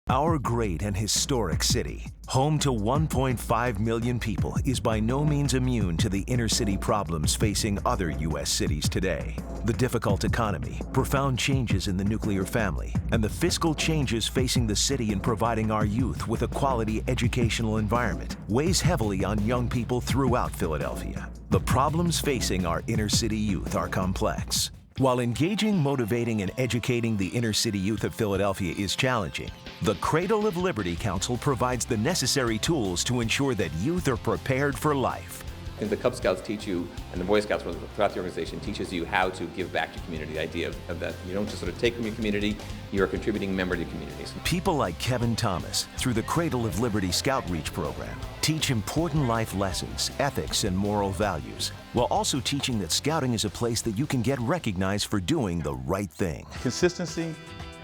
Our great and historic city, home to 1.5 million people, is by no means immune to the inner-city problems facing other U.S. cities today. The difficult economy, profound changes in the nuclear family, and the fiscal changes facing the city in providing our youth with a quality educational environment weighs heavily on young people throughout Philadelphia. The problems facing our inner-city youth are complex. While engaging, motivating, and educating the inner-city youth of Philadelphia is challenging, the Cradle of Liberty Council provides the necessary tools to ensure that youth are prepared for life. And the Cub Scouts teach you, and the Boy Scouts throughout the organization teaches you how to give back to community. The idea of that you don't just sort of take from your community, you're a contributing member to communities. People like Kevin Thomas, through the Cradle of Liberty Scoutreach program, teach important life lessons, ethics, and moral values, while also teaching that scouting is a place that you can get recognized for doing the right thing. Consistency,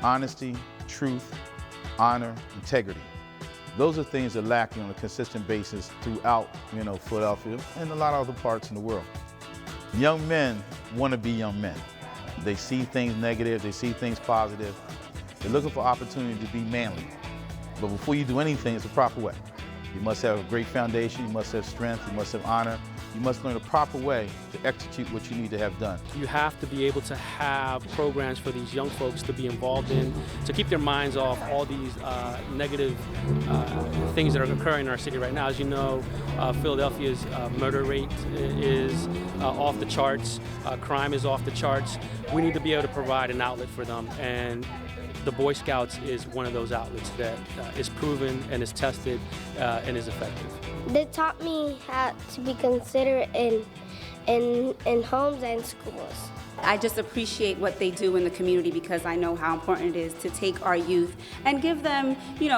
honesty, truth, honor, integrity. Those are things that are lacking on a consistent basis throughout, Philadelphia and a lot of other parts in the world. Young men want to be young men. They see things negative, they see things positive. They're looking for opportunity to be manly. But before you do anything, it's the proper way. You must have a great foundation, you must have strength, you must have honor. You must learn a proper way to execute what you need to have done. You have to be able to have programs for these young folks to be involved in, to keep their minds off all these negative things that are occurring in our city right now. As you know, Philadelphia's murder rate is off the charts, crime is off the charts. We need to be able to provide an outlet for them, and the Boy Scouts is one of those outlets that is proven and is tested and is effective. They taught me how to be considerate in homes and schools. I just appreciate what they do in the community because I know how important it is to take our youth and give them,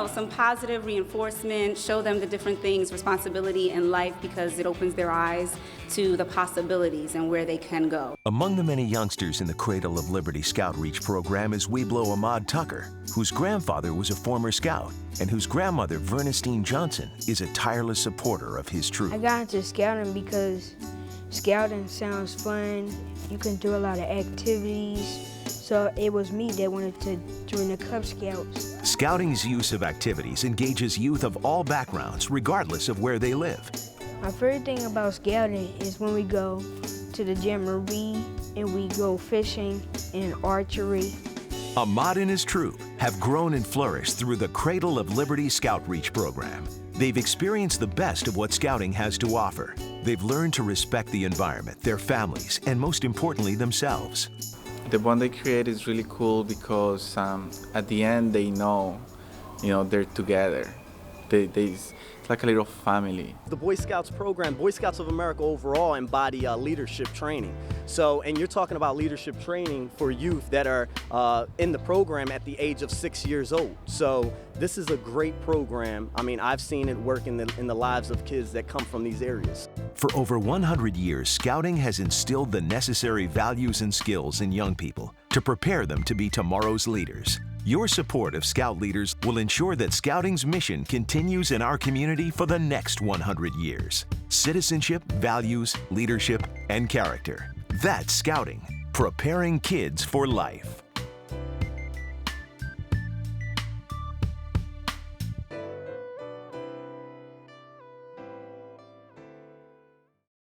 some positive reinforcement, show them the different things, responsibility in life, because it opens their eyes to the possibilities and where they can go. Among the many youngsters in the Cradle of Liberty Scoutreach program is Weeblo Ahmad Tucker, whose grandfather was a former scout and whose grandmother, Vernestine Johnson, is a tireless supporter of his troop. I got into scouting because scouting sounds fun. You can do a lot of activities. So it was me that wanted to join the Cub Scouts. Scouting's use of activities engages youth of all backgrounds, regardless of where they live. My favorite thing about scouting is when we go to the jamboree and we go fishing and archery. Ahmad and his troop have grown and flourished through the Cradle of Liberty Scoutreach program. They've experienced the best of what scouting has to offer. They've learned to respect the environment, their families, and most importantly, themselves. The bond they create is really cool because at the end they know, they're together. It's like a little family. The Boy Scouts program, Boy Scouts of America overall, embody leadership training. And you're talking about leadership training for youth that are in the program at the age of 6 years old. So this is a great program. I mean, I've seen it work in the lives of kids that come from these areas. For over 100 years, Scouting has instilled the necessary values and skills in young people to prepare them to be tomorrow's leaders. Your support of Scout leaders will ensure that Scouting's mission continues in our community for the next 100 years. Citizenship, values, leadership, and character. That's Scouting, preparing kids for life.